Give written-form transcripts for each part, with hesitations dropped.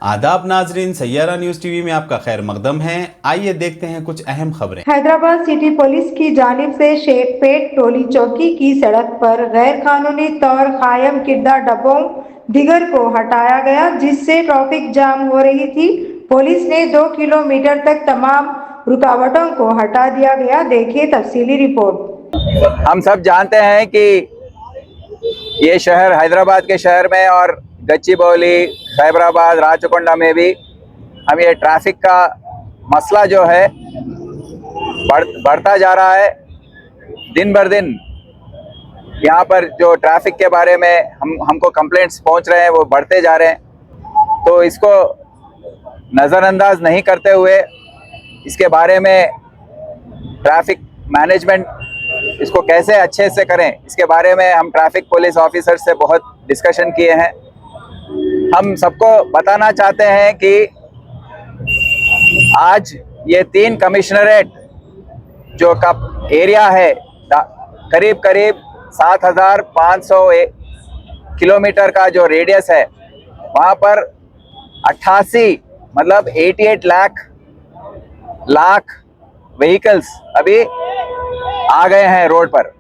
आदाब नाजरीन, Saiyaara news TV में आपका खैर मकदम है। आइए देखते हैं कुछ अहम खबरें। हैदराबाद सिटी पुलिस की जानिब से शेखपेट टोली चौकी की सड़क पर गैर कानूनी तौर कायम किरदा डब्बों दिगर को हटाया गया, जिससे ट्रैफिक जाम हो रही थी। पुलिस ने 2 किलोमीटर तक तमाम रुकावटों को हटा दिया गया। देखिए तफसीली रिपोर्ट। हम सब जानते हैं कि ये शहर हैदराबाद के शहर में और गच्चीबौली, साइबराबाद, राचकोंडा में भी हम ये ट्रैफिक का मसला जो है बढ़ता जा रहा है। दिन भर दिन यहाँ पर जो ट्रैफिक के बारे में हमको कंप्लेंट्स पहुँच रहे हैं वो बढ़ते जा रहे हैं। तो इसको नज़रअंदाज नहीं करते हुए इसके बारे में ट्रैफिक मैनेजमेंट इसको कैसे अच्छे से करें, इसके बारे में हम ट्रैफिक पुलिस ऑफिसर से बहुत डिस्कशन किए हैं। हम सबको बताना चाहते हैं कि आज ये 3 कमिश्नरेट जो का एरिया है, करीब करीब 7,500 किलोमीटर का जो रेडियस है, वहाँ पर 88 मतलब 88 लाख व्हीकल्स अभी आ गए हैं रोड पर,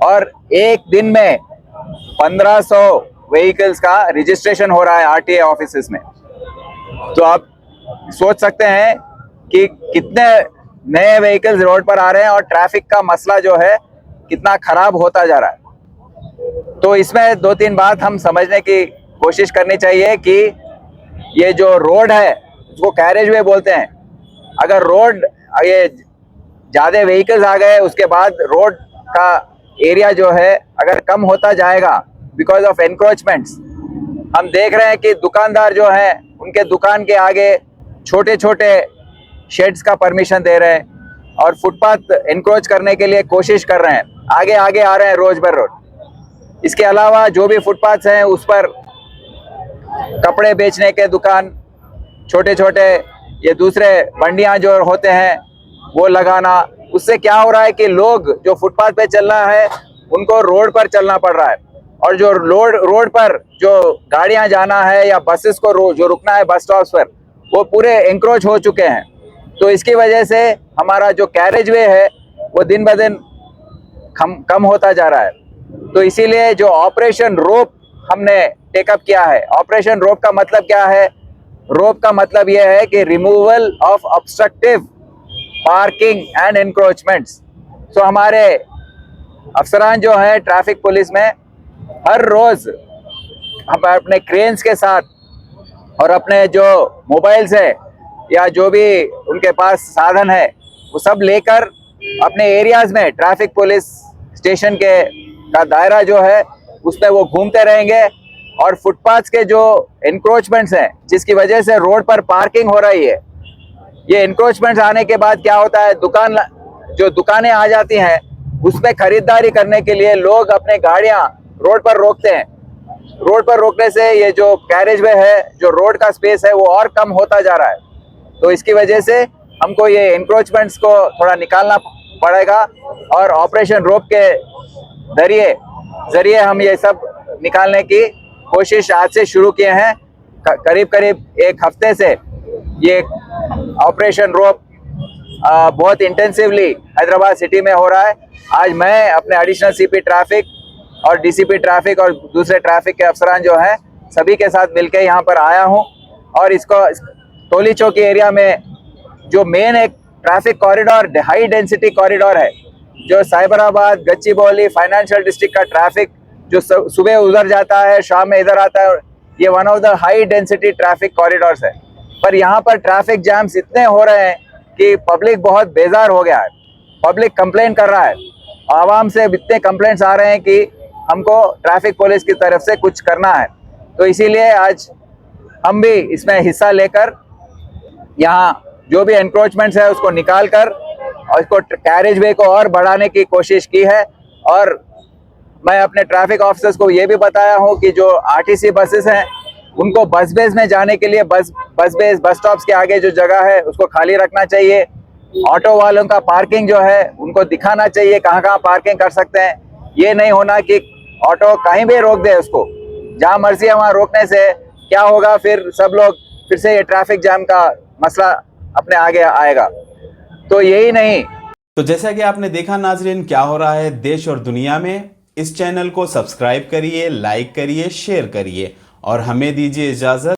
और एक दिन में 1500 व्हीकल्स का रजिस्ट्रेशन हो रहा है आरटीए ऑफिसेस में। तो आप सोच सकते हैं कि कितने नए व्हीकल्स रोड पर आ रहे हैं और ट्रैफिक का मसला जो है कितना खराब होता जा रहा है। तो इसमें 2-3 बात हम समझने की कोशिश करनी चाहिए कि ये जो रोड है उसको कैरेज वे बोलते हैं। अगर रोड ये ज़्यादा व्हीकल्स आ गए, उसके बाद रोड का एरिया जो है अगर कम होता जाएगा बिकॉज ऑफ एनक्रोचमेंट्स, हम देख रहे हैं कि दुकानदार जो हैं उनके दुकान के आगे छोटे छोटे शेड्स का परमिशन दे रहे हैं और फुटपाथ एनक्रोच करने के लिए कोशिश कर रहे हैं, आगे आगे आ रहे हैं रोज बर रोज। इसके अलावा जो भी फुटपाथ्स हैं उस पर कपड़े बेचने के दुकान, छोटे छोटे ये दूसरे बंडियां जो होते हैं वो लगाना, उससे क्या हो रहा है कि लोग जो फुटपाथ पे चलना है उनको रोड पर चलना पड़ रहा है, और जो रोड पर जो गाड़ियां जाना है या बसेस को जो रुकना है बस स्टॉप्स पर, वो पूरे एंक्रोच हो चुके हैं। तो इसकी वजह से हमारा जो कैरेज वे है वो दिन ब दिन कम होता जा रहा है। तो इसीलिए जो ऑपरेशन रोप हमने टेकअप किया है, ऑपरेशन रोप का मतलब क्या है? रोप का मतलब यह है कि removal of obstructive parking and encroachments. So हमारे अफसरान जो हैं ट्रैफिक पुलिस में हर रोज हम अपने क्रेन्स के साथ और अपने जो मोबाइल्स है या जो भी उनके पास साधन है वो सब लेकर अपने एरियाज में ट्रैफिक पुलिस स्टेशन के का दायरा जो है उसमें वो घूमते रहेंगे, और फुटपाथ के जो एनक्रोचमेंट्स हैं जिसकी वजह से रोड पर पार्किंग हो रही है, ये एनक्रोचमेंट्स आने के बाद क्या होता है, दुकानें आ जाती हैं, उसमें खरीदारी करने के लिए लोग अपने गाड़ियां रोड पर रोकते हैं। रोड पर रोकने से ये जो कैरेज वे है, जो रोड का स्पेस है, वो और कम होता जा रहा है। तो इसकी वजह से हमको ये एनक्रोचमेंट्स को थोड़ा निकालना पड़ेगा, और ऑपरेशन रोप के जरिए हम ये सब निकालने की कोशिश आज से शुरू किए हैं। करीब करीब 1 हफ्ते से ये ऑपरेशन रोप बहुत इंटेंसिवली हैदराबाद सिटी में हो रहा है। आज मैं अपने एडिशनल सीपी ट्रैफिक और डीसीपी ट्रैफिक और दूसरे ट्रैफिक के अफसरान जो हैं सभी के साथ मिलकर यहाँ पर आया हूँ, और इसको टोली चौकी एरिया में जो मेन एक traffic corridor, high density corridor है, जो साइबराबाद, गच्चीबौली, फाइनेंशियल डिस्ट्रिक्ट का ट्रैफिक जो सुबह उधर जाता है, शाम में इधर आता है, ये one of the high density traffic corridors है। पर यहाँ पर ट्रैफिक जैम्स इतने हो रहे हैं कि पब्लिक बहुत बेजार हो गया है। पब्लिक कंप्लेन कर रहा है, आवाम से इतने कंप्लेंट्स आ रहे हैं कि हमको ट्रैफिक पुलिस की तरफ से कुछ करना है। तो इसीलिए आज हम भी इसमें हिस्सा लेकर यहाँ जो भी एनक्रोचमेंट्स है उसको निकाल कर और इसको कैरेज वे को और बढ़ाने की कोशिश की है। और मैं अपने ट्रैफिक ऑफिसर्स को ये भी बताया हूँ कि जो आरटीसी बसेस हैं उनको बस बेस में जाने के लिए बस स्टॉप्स के आगे जो जगह है उसको खाली रखना चाहिए। ऑटो वालों का पार्किंग जो है उनको दिखाना चाहिए कहाँ कहाँ पार्किंग कर सकते हैं। ये नहीं होना कि ऑटो कहीं भी रोक दे, उसको जहाँ मर्जी है वहाँ रोकने से क्या होगा, फिर सब लोग फिर से ये ट्रैफिक जाम का मसला अपने आगे आएगा। तो यही नहीं, तो जैसा कि आपने देखा नाजरीन, क्या हो रहा है देश और दुनिया में। इस चैनल को सब्सक्राइब करिए, लाइक करिए, शेयर करिए और हमें दीजिए इजाजत।